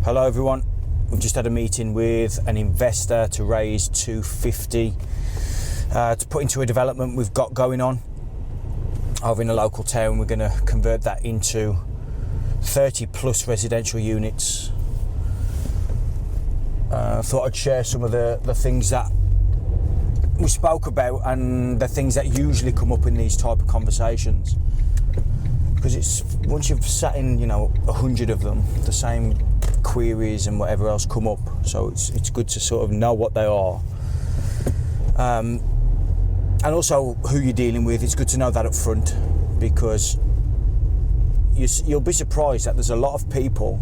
Hello everyone, we've just had a meeting with an investor to raise $250 to put into a development we've got going on over in a local town. We're going to convert that into 30 plus residential units. Thought I'd share some of the things that we spoke about and the things that usually come up in these type of conversations, because it's once you've sat in 100 of them, the same queries and whatever else come up, so it's good to sort of know what they are, and also who you're dealing with. It's good to know that up front, because you'll be surprised that there's a lot of people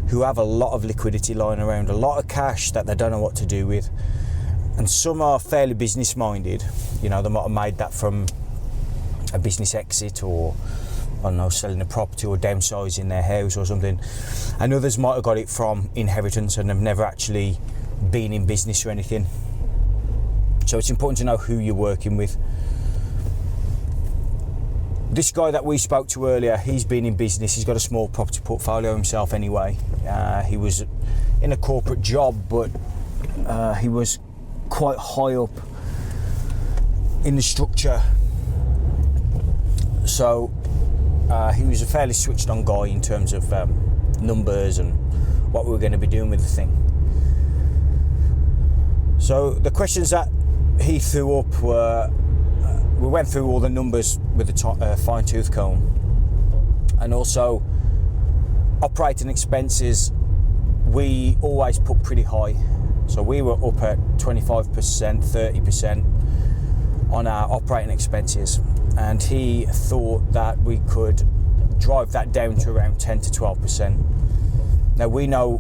who have a lot of liquidity lying around, a lot of cash that they don't know what to do with, and some are fairly business minded. They might have made that from a business exit, or I don't know, selling a property or downsizing their house or something, and others might have got it from inheritance and have never actually been in business or anything. So it's important to know who you're working with. This guy that we spoke to earlier, he's been in business. He's got a small property portfolio himself anyway. He was in a corporate job, but he was quite high up in the structure. So he was a fairly switched on guy in terms of numbers and what we were going to be doing with the thing. So the questions that he threw up were, we went through all the numbers with a fine tooth comb, and also operating expenses we always put pretty high. So we were up at 25%, 30% on our operating expenses, and he thought that we could drive that down to around 10 to 12%. Now we know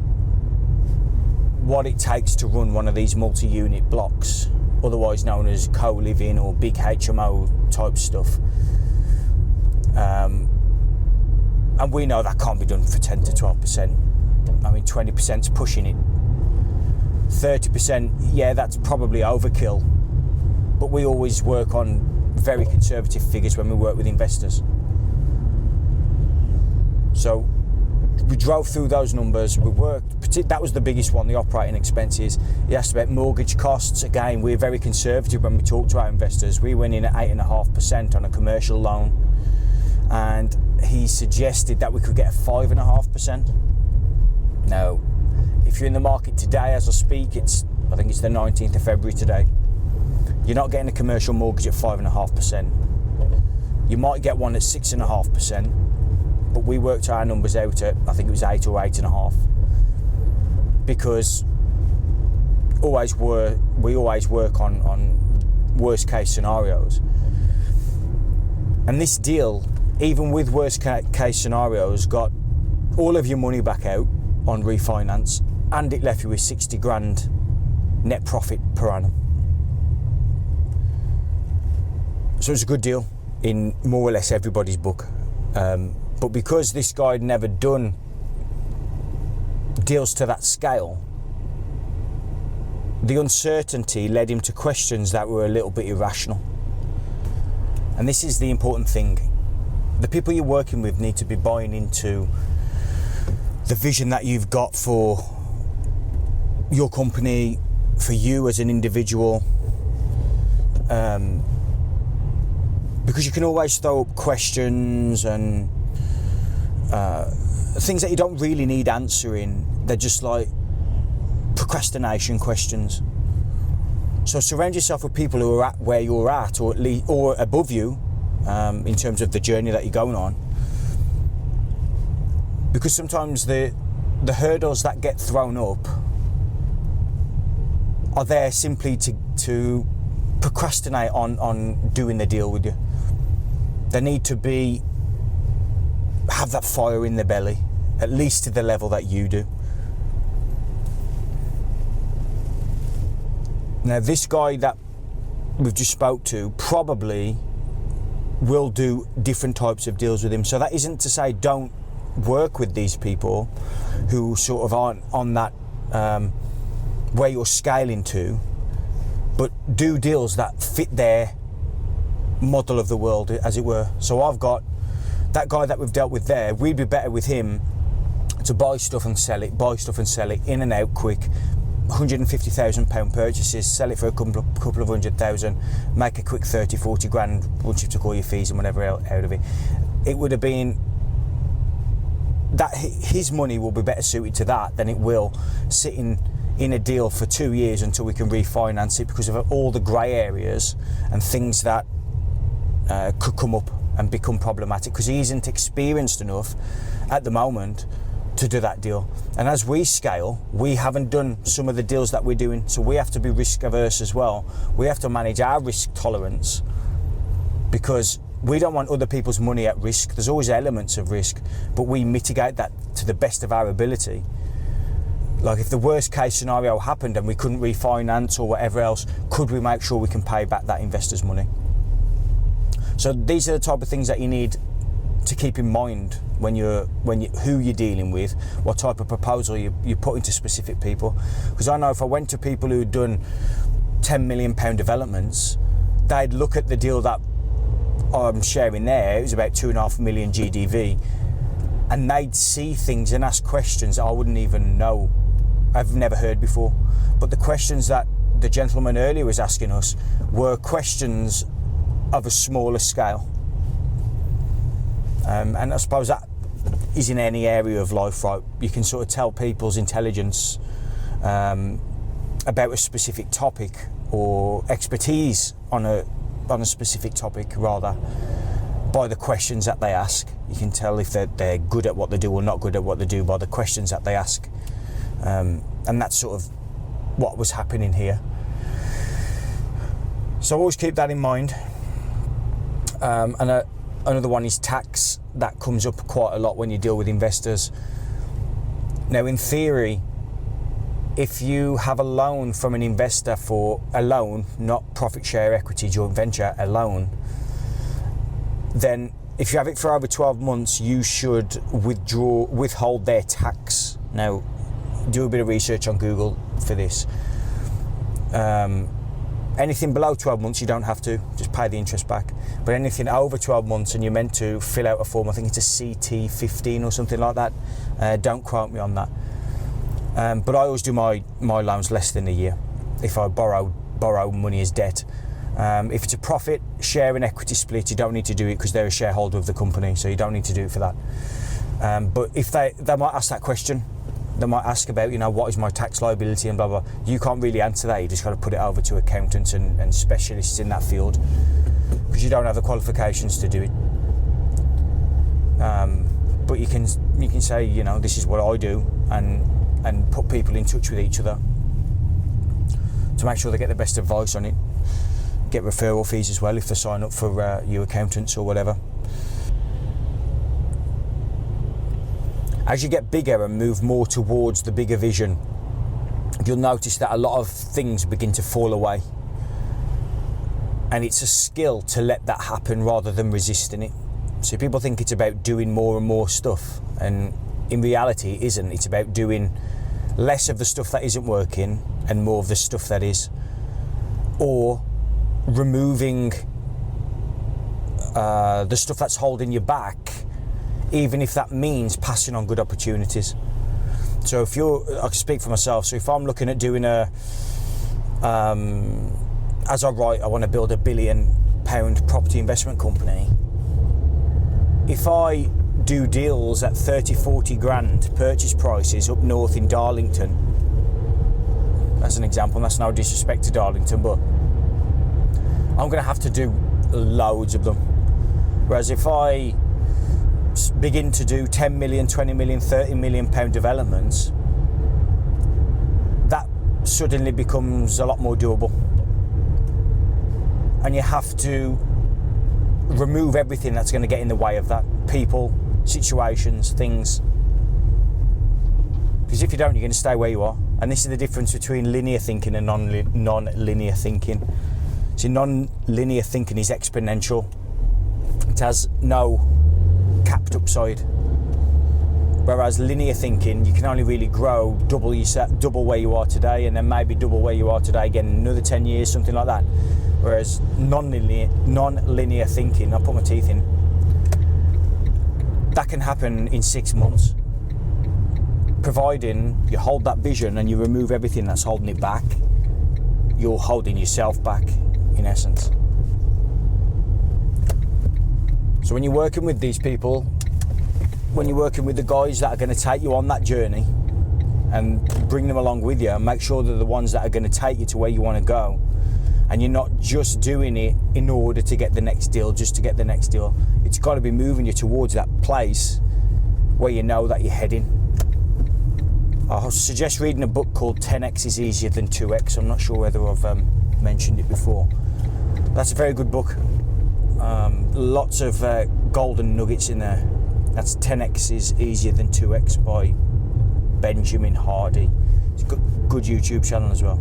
what it takes to run one of these multi-unit blocks, otherwise known as co-living or big HMO type stuff, and we know that can't be done for 10 to 12%. I mean, 20% is pushing it. 30%, yeah, that's probably overkill, but we always work on very conservative figures when we work with investors. So we drove through those numbers. We worked, that was the biggest one, the operating expenses. He asked about mortgage costs. Again, we're very conservative when we talk to our investors. We went in at 8.5% on a commercial loan, and he suggested that we could get a 5.5%. Now, if you're in the market today as I speak, I think it's the 19th of February today, you're not getting a commercial mortgage at 5.5%. You might get one at 6.5%, but we worked our numbers out at, I think it was 8 or 8.5, because we always work on worst case scenarios. And this deal, even with worst case scenarios, got all of your money back out on refinance, and it left you with 60 grand net profit per annum. So it's a good deal in more or less everybody's book. But because this guy had never done deals to that scale, the uncertainty led him to questions that were a little bit irrational. And this is the important thing. The people you're working with need to be buying into the vision that you've got for your company, for you as an individual, because you can always throw up questions and things that you don't really need answering. They're just like procrastination questions. So surround yourself with people who are at where you're at, or at least, or above you, in terms of the journey that you're going on. Because sometimes the hurdles that get thrown up are there simply to procrastinate on doing the deal with you. They need to have that fire in their belly, at least to the level that you do. Now, this guy that we've just spoke to probably will do different types of deals with him. So that isn't to say don't work with these people who sort of aren't on that where you're scaling to, but do deals that fit their model of the world, as it were. So I've got that guy that we've dealt with there. We'd be better with him to buy stuff and sell it, in and out quick. £150,000 purchases, sell it for a couple of 100,000, make a quick 30-40 grand once you took all your fees and whatever out of it. It would have been that his money will be better suited to that than it will sitting in a deal for 2 years until we can refinance it, because of all the grey areas and things that could come up and become problematic, because he isn't experienced enough at the moment to do that deal. And as we scale, we haven't done some of the deals that we're doing, so we have to be risk averse as well. We have to manage our risk tolerance, because we don't want other people's money at risk. There's always elements of risk, but we mitigate that to the best of our ability. Like, if the worst case scenario happened and we couldn't refinance or whatever else, could we make sure we can pay back that investor's money? So these are the type of things that you need to keep in mind when who you're dealing with, what type of proposal you put into specific people. Because I know if I went to people who had done £10 million developments, they'd look at the deal that I'm sharing there, it was about 2.5 million GDV, and they'd see things and ask questions I wouldn't even know, I've never heard before. But the questions that the gentleman earlier was asking us were questions of a smaller scale. And I suppose that is in any area of life, right? You can sort of tell people's intelligence about a specific topic, or expertise on a specific topic rather, by the questions that they ask. You can tell if they're good at what they do or not good at what they do by the questions that they ask. And that's sort of what was happening here. So always keep that in mind. Another one is tax. That comes up quite a lot when you deal with investors. Now, in theory, if you have a loan from an investor for a loan, not profit share, equity, joint venture, a loan, then if you have it for over 12 months, you should withhold their tax. Now, do a bit of research on Google for this. Anything below 12 months, you don't have to, just pay the interest back. But anything over 12 months and you're meant to fill out a form, I think it's a CT15 or something like that. Don't quote me on that. But I always do my loans less than a year if I borrow money as debt. If it's a profit share and equity split, you don't need to do it because they're a shareholder of the company, so you don't need to do it for that. But if they might ask that question, they might ask about, what is my tax liability and blah, blah. You can't really answer that. You just got to put it over to accountants and specialists in that field, because you don't have the qualifications to do it. But you can say, this is what I do, and put people in touch with each other to make sure they get the best advice on it. Get referral fees as well if they sign up for your accountants or whatever. As you get bigger and move more towards the bigger vision, you'll notice that a lot of things begin to fall away. And it's a skill to let that happen rather than resisting it. So people think it's about doing more and more stuff, and in reality it isn't. It's about doing less of the stuff that isn't working and more of the stuff that is. Or removing the stuff that's holding you back, even if that means passing on good opportunities. So I can speak for myself. So if I'm looking at doing as I write, I want to build £1 billion property investment company. If I do deals at 30-40 grand purchase prices up north in Darlington, as an example, and that's no disrespect to Darlington, but I'm going to have to do loads of them. Whereas if I begin to do 10 million, 20 million, 30 million pound developments, that suddenly becomes a lot more doable. And you have to remove everything that's going to get in the way of that. People, situations, things. Because if you don't, you're going to stay where you are. And this is the difference between linear thinking and non-linear thinking. See, non-linear thinking is exponential. It has no capped upside. Whereas linear thinking, you can only really grow double where you are today, and then maybe double where you are today again in another 10 years, something like that. Whereas non-linear thinking, I'll put my teeth in, that can happen in 6 months. providing you hold that vision and you remove everything that's holding it back, you're holding yourself back, in essence. So when you're working with these people, when you're working with the guys that are going to take you on that journey and bring them along with you, and make sure they're the ones that are going to take you to where you want to go, and you're not just doing it in order to get the next deal, just to get the next deal. It's got to be moving you towards that place where you know that you're heading. I suggest reading a book called 10x is easier than 2x. I'm not sure whether I've mentioned it before. That's a very good book. Lots of golden nuggets in there. That's 10x is easier than 2x by Benjamin Hardy. It's a good YouTube channel as well.